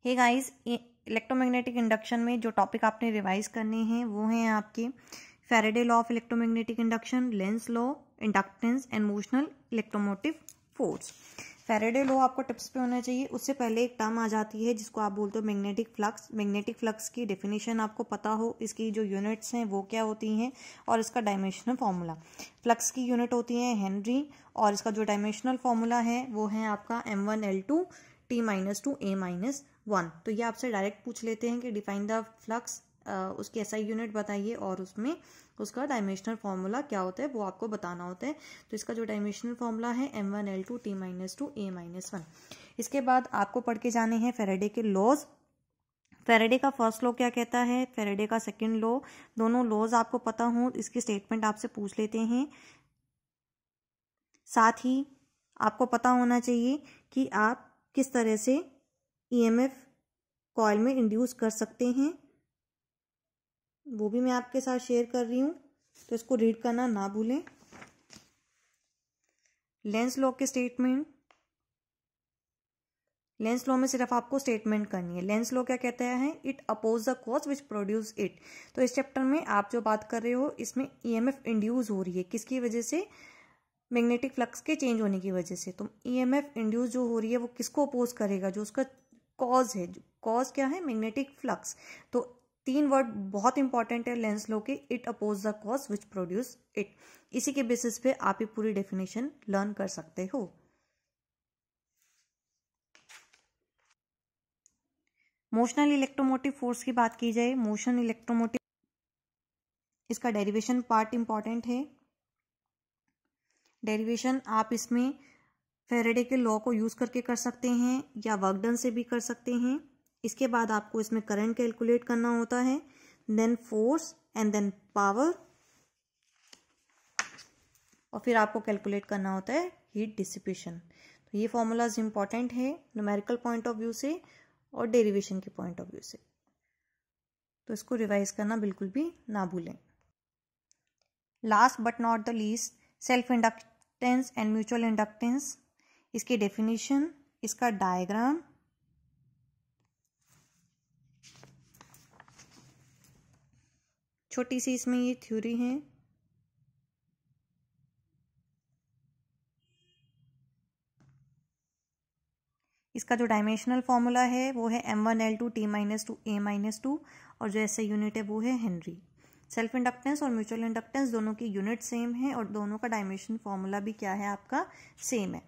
Hey guys, electromagnetic induction में जो topic आपने रिवाइज करने हैं वो हैं आपके Faraday law of electromagnetic induction, Lenz law, inductance and motional electromotive force. Faraday law आपको टिप्स पे होना चाहिए। उससे पहले एक टर्म आ जाती है जिसको आप बोलते हो मैग्नेटिक फ्लक्स। मैग्नेटिक फ्लक्स की डेफिनेशन आपको पता हो, इसकी जो यूनिट्स हैं वो क्या होती हैं और इसका डायमेंशनल फॉर्मूला। फ्लक्स की यूनिट होती है हेनरी और इसका जो डायमेंशनल फॉर्मूला है वो है आपका M1L2 T-2 A-1। तो ये आपसे डायरेक्ट पूछ लेते हैं कि डिफाइन द फ्लक्स, उसकी SI यूनिट बताइए और उसमें उसका डायमेंशनल फॉर्मूला क्या होता है वो आपको बताना होता है। तो इसका जो डायमेंशनल फॉर्मूला है M1L2 T-2 A-1। इसके बाद आपको पढ़ के जाने हैं फैराडे के लॉज। फैराडे का फर्स्ट लॉ क्या कहता है, फैराडे का सेकंड लॉ, दोनों लॉज आपको पता हो, इसकी स्टेटमेंट आपसे पूछ लेते हैं। साथ ही आपको पता होना चाहिए कि आप किस तरह से EMF कॉइल में इंड्यूस कर सकते हैं, वो भी मैं आपके साथ शेयर कर रही हूँ, तो इसको रीड करना ना भूलें। लेंस लॉ के स्टेटमेंट, लेंस लॉ में सिर्फ आपको स्टेटमेंट करनी है। लेंस लॉ क्या कहता है, it oppose the cause which produce it. तो इस चैप्टर में आप जो बात कर रहे हो इसमें EMF इंड्यूस हो रही है, किसकी वजह से, मैग्नेटिक फ्लक्स के चेंज होने की वजह से। तो EMF इंड्यूस जो हो रही है वो किसको अपोज करेगा, जो उसका कॉज है। कॉज क्या है, मैग्नेटिक फ्लक्स। तो तीन वर्ड बहुत इंपॉर्टेंट है लेंस लॉ के, it oppose the cause which produce it. इसी के बेसिस पे आप ये पूरी डेफिनेशन लर्न कर सकते हो। मोशनल इलेक्ट्रोमोटिव फोर्स की बात की जाए, मोशन इलेक्ट्रोमोटिव, इसका डेरिवेशन पार्ट इंपॉर्टेंट है। डेरिवेशन आप इसमें फैराडे के लॉ को यूज करके कर सकते हैं या वर्क डन से भी कर सकते हैं। इसके बाद आपको इसमें करंट कैलकुलेट करना होता है, then force and then power, और फिर आपको कैलकुलेट करना होता है हीट डिसिपेशन। तो ये फॉर्मूलाज इंपॉर्टेंट है न्यूमेरिकल पॉइंट ऑफ व्यू से और डेरिवेशन के पॉइंट ऑफ व्यू से, तो इसको रिवाइज करना बिल्कुल भी ना भूलें। Last but not the least, self inductance and mutual inductance, इसकी डेफिनेशन, इसका डायग्राम, छोटी सी इसमें ये थ्योरी है। इसका जो डायमेंशनल फॉर्मूला है वो है M1L2 T-2 A-2 और जो SI यूनिट है वो है हेनरी। सेल्फ इंडक्टेंस और म्यूचुअल इंडक्टेंस दोनों की यूनिट सेम है और दोनों का डायमेंशन फॉर्मूला भी क्या है आपका, सेम है।